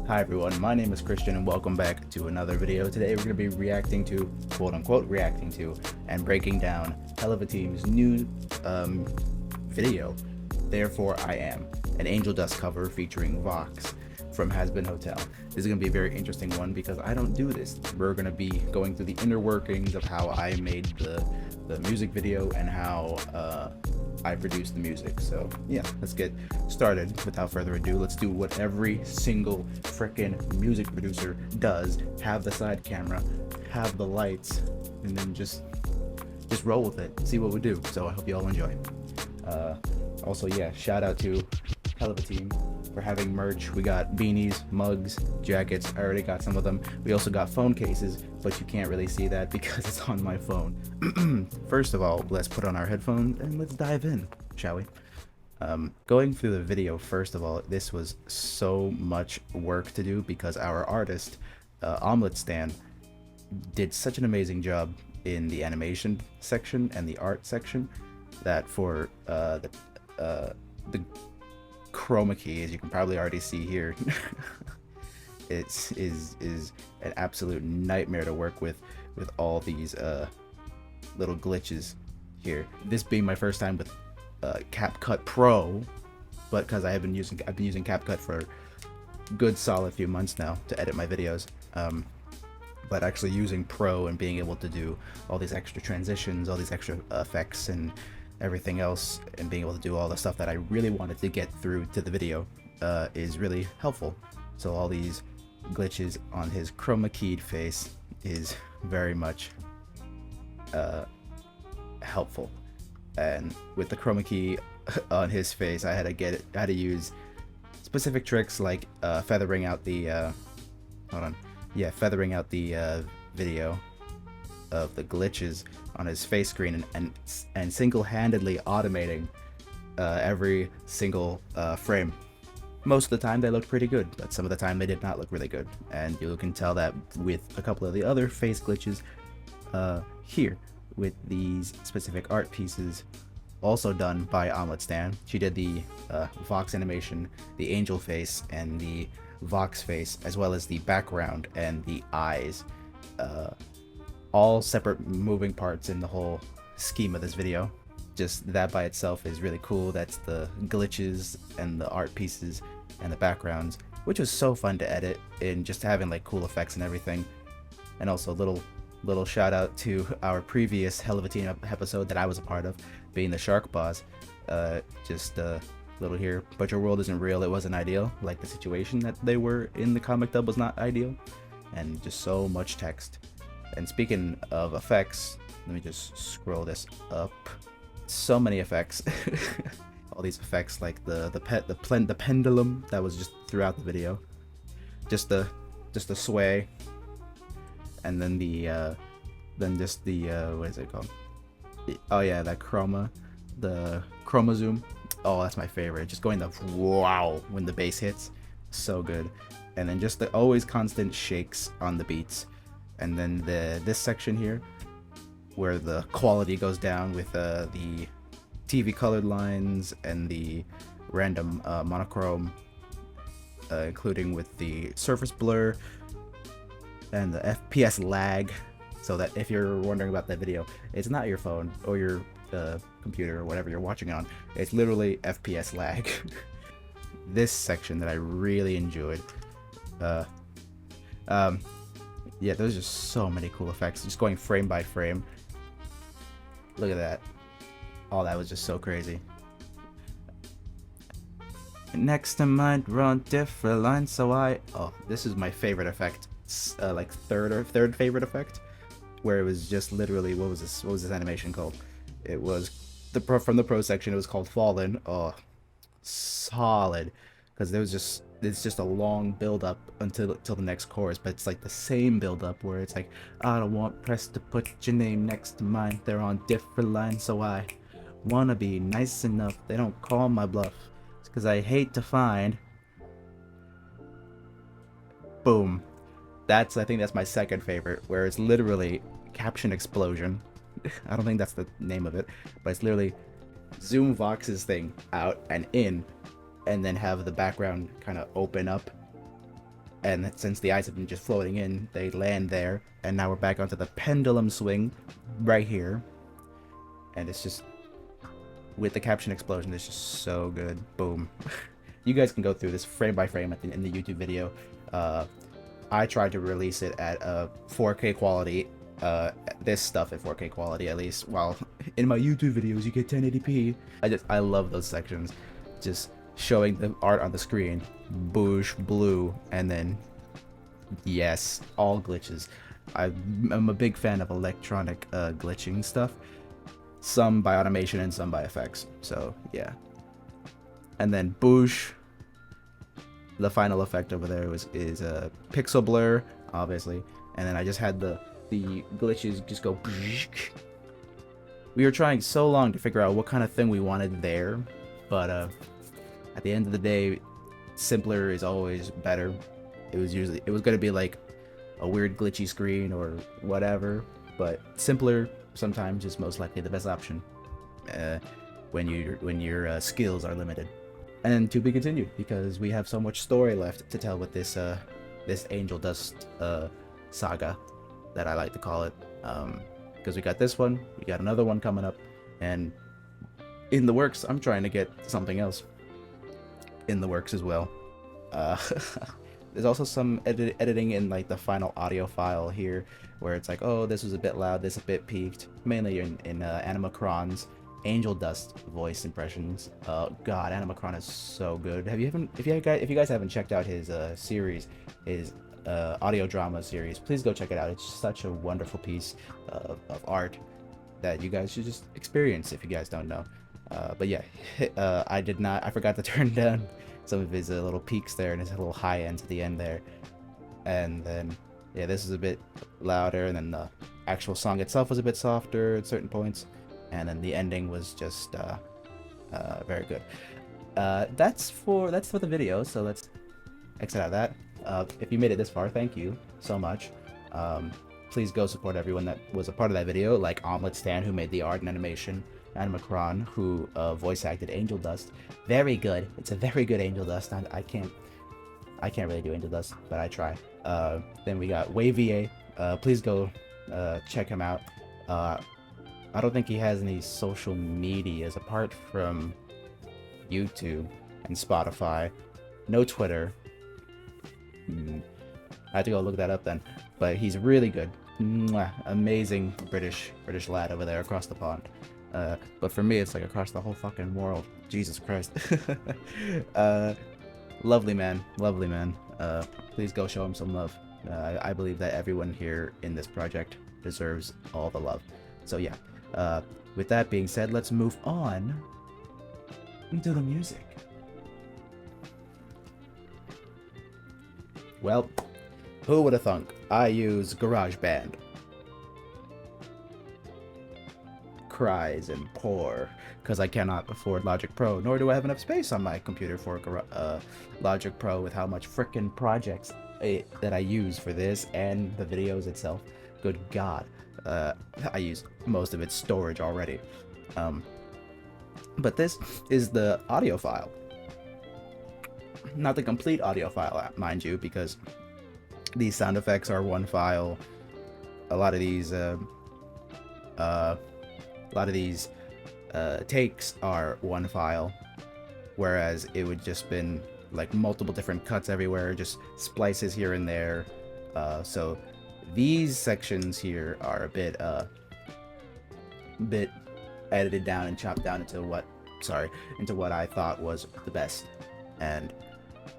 Hi everyone, my name is Christian and welcome back to another video. Today we're going to be reacting to, quote unquote reacting to, and breaking down HELLUVA Team's new video, Therefore I Am, an Angel Dust cover featuring Vox from Hazbin Hotel. This is going to be a very interesting one because I don't do this. We're going to be going through the inner workings of how I made the music video and how I produced the music. So yeah, let's get started. Without further ado, let's do what every single frickin' music producer does. Have the side camera, have the lights, and then just roll with it, see what we do. So I hope you all enjoy. Also, yeah, shout out to HELLUVA Team for having merch. We got beanies, mugs, jackets. I already got some of them. We also got phone cases, but you can't really see that because it's on my phone. First of all, let's put on our headphones and let's dive in, shall we? Going through the video, first of all, this was so much work to do because our artist, Omelet Stan, did such an amazing job in the animation section and the art section that for the chroma key, as you can probably already see here, it is an absolute nightmare to work with all these little glitches here. This being my first time with CAPCUT Pro, but because I've been using CAPCUT for a good solid few months now to edit my videos. But actually using Pro and being able to do all these extra transitions, all these extra effects and everything else, and being able to do all the stuff that I really wanted to get through to the video is really helpful. So all these glitches on his chroma keyed face is very much helpful. And with the chroma key on his face, I had to use specific tricks like feathering out the feathering out the video of the glitches on his face screen and single-handedly automating every single frame. Most of the time they looked pretty good, but some of the time they did not look really good, and you can tell that with a couple of the other face glitches here with these specific art pieces also done by Omelet Stan. She did the Vox animation, the angel face, and the Vox face, as well as the background and the eyes, all separate moving parts in the whole scheme of this video. Just that by itself is really cool. That's the glitches and the art pieces and the backgrounds, which was so fun to edit, and just having like cool effects and everything. And also little shout out to our previous HELLUVA Team episode that I was a part of, being the shark boss. Just little here, but your world isn't real, it wasn't ideal. Like the situation that they were in the comic dub was not ideal, and just so much text. And speaking of effects, let me just scroll this up. So many effects. All these effects, like the pendulum that was just throughout the video, just the sway, and then just the what is it called? Oh yeah, that the chroma zoom. Oh, that's my favorite. Just going the wow when the bass hits, so good. And then just the always constant shakes on the beats. And then this section here, where the quality goes down with the TV colored lines and the random monochrome, including with the surface blur and the FPS lag. So that if you're wondering about that video, it's not your phone or your computer or whatever you're watching on. It's literally FPS lag. This section that I really enjoyed. Yeah, there's just so many cool effects, just going frame by frame. Look at that. Oh, that was just so crazy. Next to mine, run different lines, so oh, this is my favorite effect. Like third favorite effect, where it was just literally, what was this animation called? It was from the pro section. It was called Fallen. Oh, solid, because it's just a long build up until the next chorus, but it's like the same build up where it's like, I don't want press to put your name next to mine, they're on different lines, so I wanna be nice enough, they don't call my bluff, it's because I hate to find. Boom. I think that's my second favorite, where it's literally caption explosion. I don't think that's the name of it, but it's literally zoom Vox's thing out and in, and then have the background kind of open up and since the eyes have been just floating in, they land there, and now we're back onto the pendulum swing right here, and it's just, with the caption explosion, it's just so good. Boom. You guys can go through this frame by frame in the YouTube video. I tried to release it at 4K quality, this stuff at 4K quality at least, while in my YouTube videos you get 1080p. I love those sections, just showing the art on the screen, boosh, blue, and then yes, all glitches. I'm a big fan of electronic glitching stuff, some by automation and some by effects, so yeah. And then boosh, the final effect over there is a pixel blur, obviously, and then I just had the glitches just go. We were trying so long to figure out what kind of thing we wanted there, but at the end of the day, simpler is always better. It was gonna be like a weird glitchy screen or whatever, but simpler sometimes is most likely the best option when your skills are limited. And to be continued, because we have so much story left to tell with this this Angel Dust saga, that I like to call it. Because we got this one, we got another one coming up, and in the works, I'm trying to get something else in the works as well. There's also some editing in like the final audio file here, where it's like, oh, this was a bit loud, this a bit peaked, mainly in Animacron's Angel Dust voice impressions. God, Animacron is so good. If you guys haven't checked out his series, his audio drama series, please go check it out. It's such a wonderful piece of art that you guys should just experience if you guys don't know. But yeah, I forgot to turn down some of his little peaks there and his little high ends at the end there. And then, yeah, this is a bit louder, and then the actual song itself was a bit softer at certain points. And then the ending was just very good. That's for the video, so let's exit out of that. If you made it this far, thank you so much. Please go support everyone that was a part of that video, like Omelet Stan, who made the art and animation, Animacron, who voice acted Angel Dust. Very good. It's a very good Angel Dust. I can't really do Angel Dust, but I try. Then we got WehVA. Please go check him out. I don't think he has any social medias apart from YouTube and Spotify. No Twitter. I have to go look that up then. But he's really good. Mwah. Amazing British lad over there across the pond. But for me, it's like across the whole fucking world. Jesus Christ. Lovely man. Lovely man. Please go show him some love. I believe that everyone here in this project deserves all the love. So yeah. With that being said, let's move on into the music. Well, who would have thunk? I use GarageBand. Cries and poor, because I cannot afford Logic Pro, nor do I have enough space on my computer for Logic Pro with how much frickin' projects that I use for this and the videos itself. Good God. I use most of its storage already. But this is the audio file. Not the complete audio file, mind you, because these sound effects are one file. A lot of these takes are one file, whereas it would just been like multiple different cuts everywhere, just splices here and there. So these sections here are a bit edited down and chopped down into what I thought was the best. And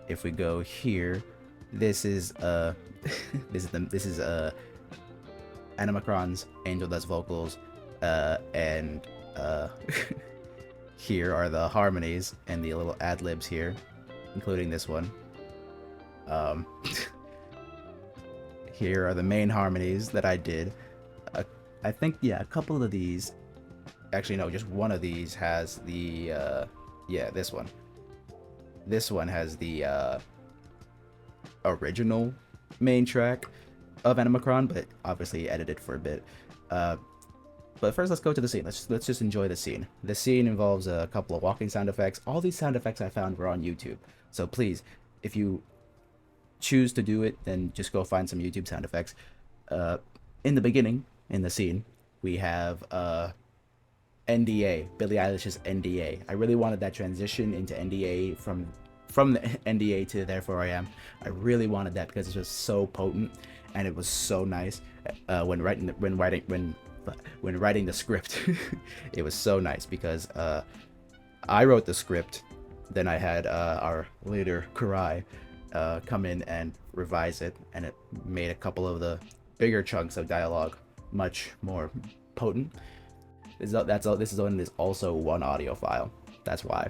if we go here, this is Animacron's Angel Dust vocals, and here are the harmonies and the little ad-libs here, including this one. Here are the main harmonies that I did. I think, yeah, a couple of these, actually no, just one of these has the, yeah, this one. This one has the original main track of Animacron, but obviously edited for a bit. But first, let's go to the scene. Let's just enjoy the scene. The scene involves a couple of walking sound effects. All these sound effects I found were on YouTube. So please, if you choose to do it, then just go find some YouTube sound effects. In the beginning, in the scene, we have NDA, Billie Eilish's NDA. I really wanted that transition into NDA from the NDA to Therefore I Am. I really wanted that because it was so potent and it was so nice. When writing the script, it was so nice because I wrote the script, then I had our leader Kurai come in and revise it, and it made a couple of the bigger chunks of dialogue much more potent. This is also one audio file. That's why.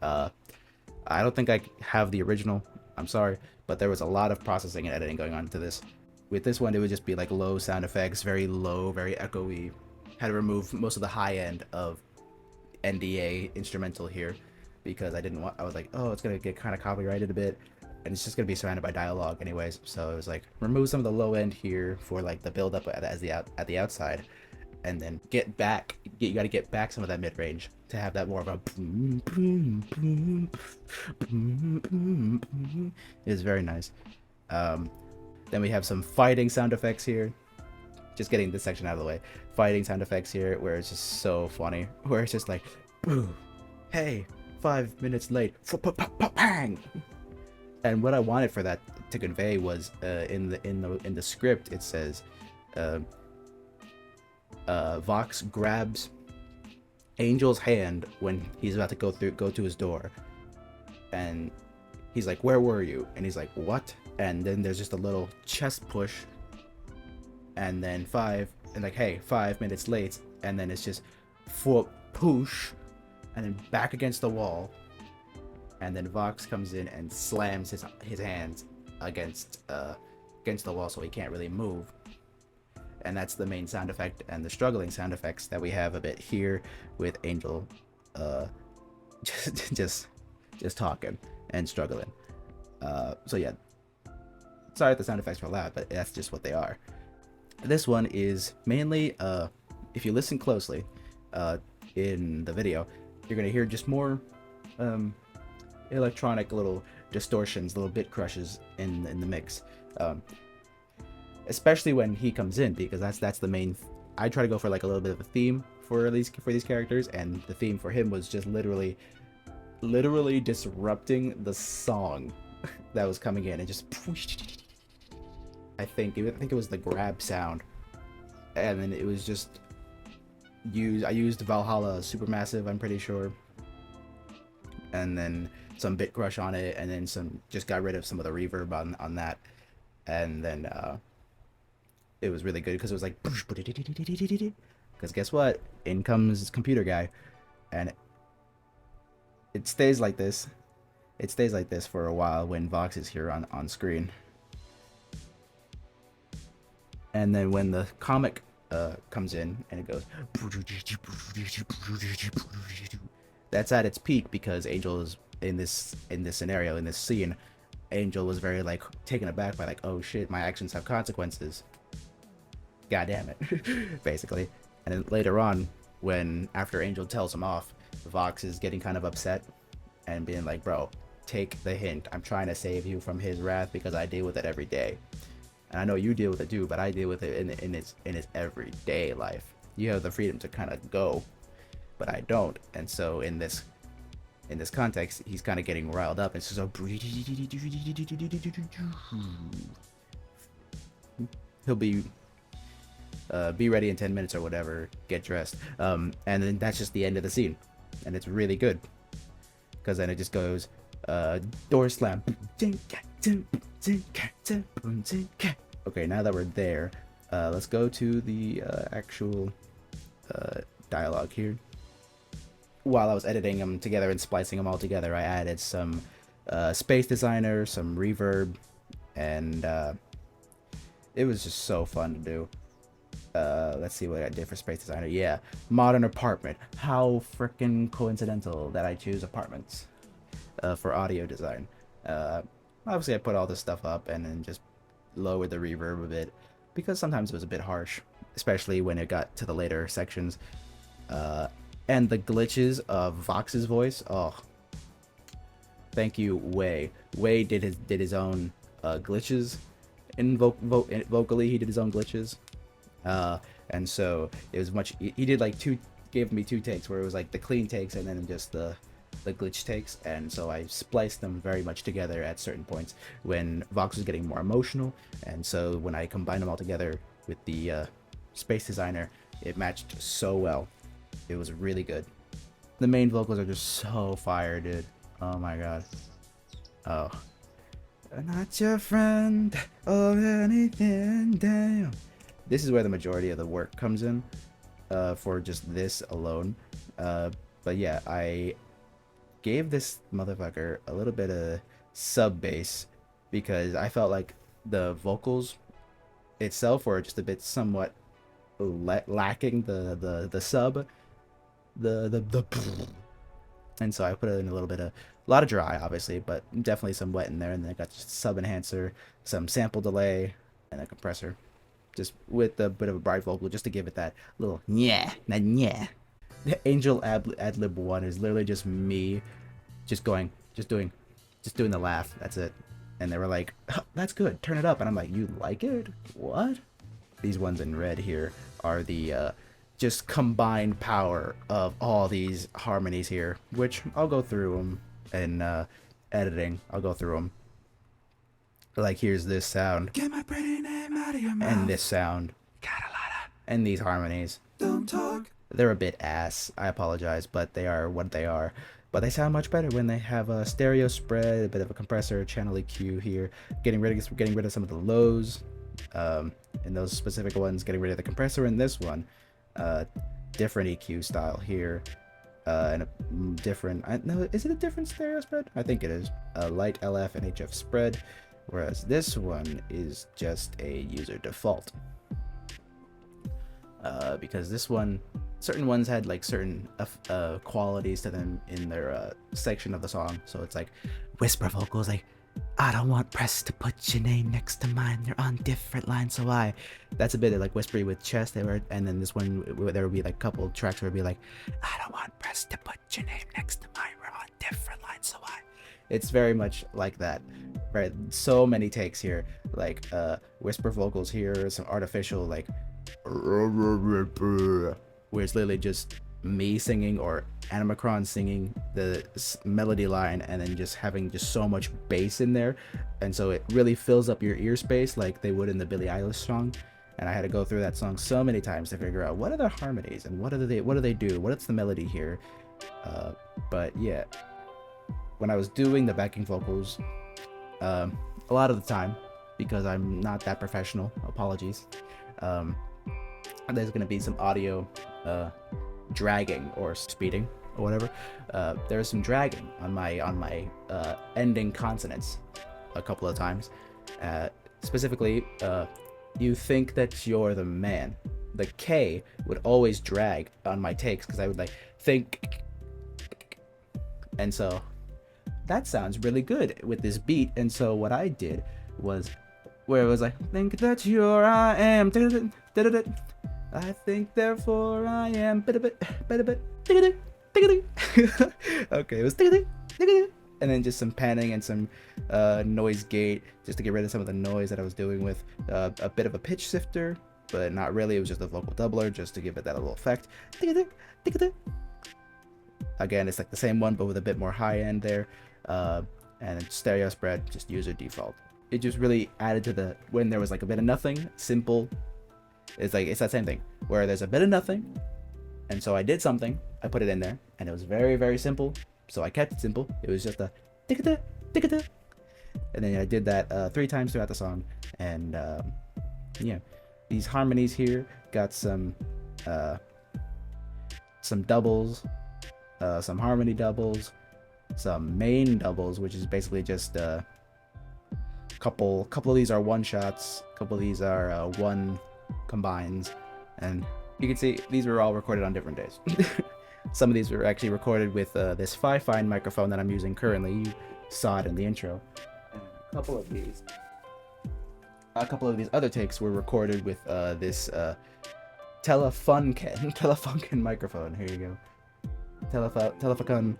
I don't think I have the original. I'm sorry, but there was a lot of processing and editing going on to this. With this one, it would just be like low sound effects, very low, very echoey. Had to remove most of the high end of NDA instrumental here because I didn't want. I was like, oh, it's gonna get kind of copyrighted a bit, and it's just gonna be surrounded by dialogue anyways. So it was like remove some of the low end here for like the build up at the outside, and then get back. You got to get back some of that mid range to have that more of a. It's very nice. Then we have some fighting sound effects here. Just getting this section out of the way. Fighting sound effects here, where it's just so funny. Where it's just like, boo, hey, 5 minutes late, bang. And what I wanted for that to convey was in the script it says, Vox grabs Angel's hand when he's about to go to his door, and he's like, "Where were you?" And he's like, "What?" And then there's just a little chest push, and then 5 minutes late, and then it's just foot push, and then back against the wall, and then Vox comes in and slams his hands against the wall so he can't really move. And that's the main sound effect, and the struggling sound effects that we have a bit here with Angel just talking and struggling. So yeah, sorry if the sound effects were loud, but that's just what they are. This one is mainly, if you listen closely in the video, you're gonna hear just more electronic little distortions, little bit crushes in the mix. Especially when he comes in, because that's the main. I try to go for like a little bit of a theme for these characters, and the theme for him was just literally disrupting the song that was coming in and just. I think it was the grab sound, and then it was just I used Valhalla Supermassive, I'm pretty sure, and then some bit crush on it, and then just got rid of some of the reverb on that, and then it was really good because it was like, because guess what? In comes computer guy, and it stays like this. It stays like this for a while when Vox is here on screen. And then when the comic comes in and it goes, that's at its peak because Angel is in this scenario, in this scene. Angel was very like taken aback by like, oh shit, my actions have consequences. God damn it, basically. And then later on, after Angel tells him off, Vox is getting kind of upset and being like, bro, take the hint. I'm trying to save you from his wrath because I deal with it every day. And I know you deal with it too, but I deal with it in its everyday life. You have the freedom to kind of go, but I don't. And so in this context, he's kind of getting riled up. It's just so he'll be ready in 10 minutes or whatever, get dressed, and then that's just the end of the scene, and it's really good because then it just goes door slam. Okay, now that we're there, let's go to the actual dialogue here. While I was editing them together and splicing them all together, I added some Space Designer, some reverb, and it was just so fun to do. Let's see what I did for Space Designer. Yeah, modern apartment. How freaking coincidental that I choose apartments for audio design. Obviously, I put all this stuff up and then just lowered the reverb a bit because sometimes it was a bit harsh, especially when it got to the later sections. And the glitches of Vox's voice. Oh, thank you, WehVA. WehVA did his own glitches in vocally. He did his own glitches, and so it was much. He did like gave me 2 takes where it was like the clean takes and then just the glitch takes, and so I spliced them very much together at certain points when Vox was getting more emotional, and so when I combined them all together with the Space Designer, it matched so well. It was really good. The main vocals are just so fire, dude. Oh my god. Oh. Not your friend or anything, damn. This is where the majority of the work comes in, for just this alone. But yeah, I gave this motherfucker a little bit of sub bass because I felt like the vocals itself were just a bit somewhat lacking the sub, the and so I put it in a little bit of, a lot of dry obviously, but definitely some wet in there, and then I got just sub enhancer, some sample delay, and a compressor, just with a bit of a bright vocal just to give it that little yeah. The Angel ad-lib 1 is literally just me just doing the laugh. That's it. And they were like, oh, that's good, turn it up. And I'm like, you like it? What? These ones in red here are the just combined power of all these harmonies here, which I'll go through them in editing. I'll go through them. Like, here's this sound. Get my pretty name out of your mouth. And this sound. Got a lot of. And these harmonies. Don't talk. They're a bit ass, I apologize, but they are what they are. But they sound much better when they have a stereo spread, a bit of a compressor, channel EQ here, getting rid of some of the lows, in those specific ones, getting rid of the compressor in this one, different EQ style here, and a different, no, is it a different stereo spread? I think it is, a light LF and HF spread, whereas this one is just a user default. Because this one, certain ones had like certain qualities to them in their section of the song. So it's like whisper vocals, like, I don't want press to put your name next to mine. They're on different lines, so I. That's a bit of like whispery with chest. They were, and then this one there would be like a couple tracks where it'd be like, I don't want press to put your name next to mine. We're on different lines, so I. It's very much like that, right? So many takes here, like whisper vocals here, some artificial like. Where it's literally just me singing or Animacron singing the melody line and then just having just so much bass in there, and so it really fills up your ear space like they would in the Billie Eilish song. And I had to go through that song so many times to figure out what are the harmonies and what do they do, what's the melody here. But yeah, when I was doing the backing vocals, a lot of the time, because I'm not that professional, apologies, there's going to be some audio dragging or speeding or whatever. There's some dragging on my ending consonants a couple of times. Specifically, you think that you're the man. The K would always drag on my takes because I would like think, and so that sounds really good with this beat. And so what I did was, where it was like, think that you're I am, I think therefore I am, okay, it was, and then just some panning and some noise gate just to get rid of some of the noise that I was doing with a bit of a pitch shifter, but not really. It was just a vocal doubler just to give it that little effect. Again, it's like the same one but with a bit more high end there, and stereo spread, just user default. It just really added to the, when there was like a bit of nothing, simple. It's like, it's that same thing where there's a bit of nothing, and so I did something, I put it in there, and it was very, very simple, so I kept it simple. It was just a tickata, tickata, and then I did that 3 times throughout the song. And yeah, these harmonies here got some doubles, some harmony doubles, some main doubles, which is basically just couple of these are one shots, couple of these are one combines, and you can see these were all recorded on different days. Some of these were actually recorded with this FiFine microphone that I'm using currently. You saw it in the intro. And a couple of these other takes were recorded with this Telefunken microphone. Here you go. Telefunken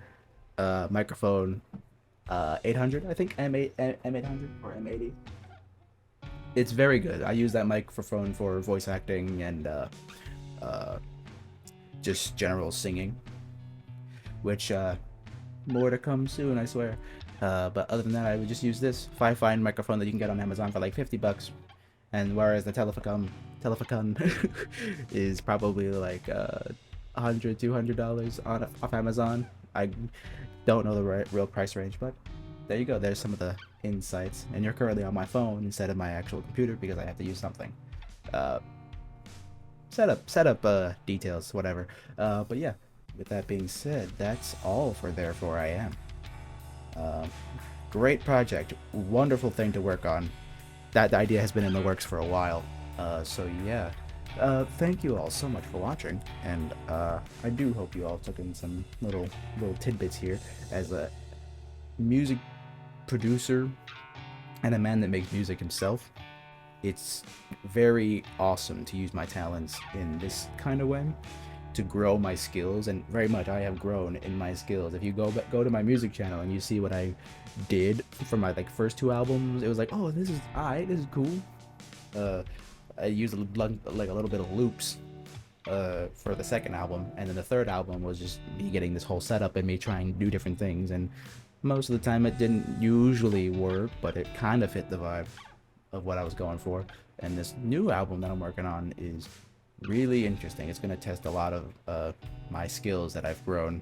microphone 800, I think, M800 or M80. It's very good. I use that microphone for voice acting and uh, just general singing, which more to come soon, I swear. But other than that, I would just use this FiFine microphone that you can get on Amazon for like 50 bucks. And whereas the Telefunken is probably like $100, $200 on off Amazon. I don't know the real price range, but there you go. There's some of the insights. And you're currently on my phone instead of my actual computer because I have to use something. Setup details, whatever. But yeah, with that being said, that's all for Therefore I Am. Great project, wonderful thing to work on. That idea has been in the works for a while. So yeah, thank you all so much for watching, and I do hope you all took in some little tidbits here as a music producer and a man that makes music himself. It's very awesome to use my talents in this kind of way to grow my skills, and very much I have grown in my skills. If you go to my music channel and you see what I did for my like first 2 albums, it was like, oh, this is cool. I used like a little bit of loops for the second album, and then the third album was just me getting this whole setup and me trying to do different things, and most of the time it didn't usually work, but it kind of fit the vibe of what I was going for. And this new album that I'm working on is really interesting. It's going to test a lot of my skills that I've grown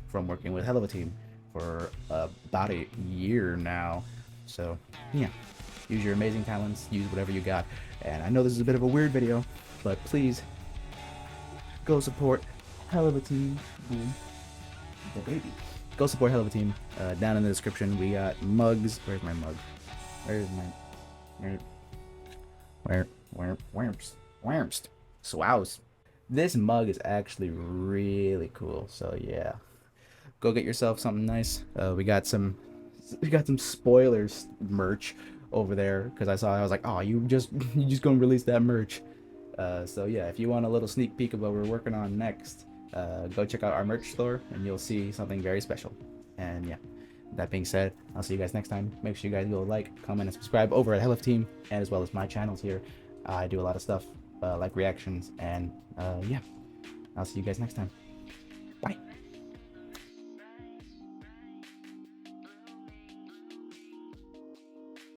from working with HELLUVA Team for about a year now. So yeah, use your amazing talents, use whatever you got. And I know this is a bit of a weird video, but please go support HELLUVA Team. The baby. Go support HELLUVA Team. Down in the description we got mugs. Where's my mug? Where's my where's Swows. This mug is actually really cool, so yeah, go get yourself something nice. We got some spoilers merch over there because I was like, oh, you just gonna release that merch. So yeah, if you want a little sneak peek of what we're working on next, go check out our merch store and you'll see something very special. And yeah, that being said, I'll see you guys next time. Make sure you guys go like, comment, and subscribe over at HELLUVA Team, and as well as my channels here. I do a lot of stuff like reactions, and yeah, I'll see you guys next time.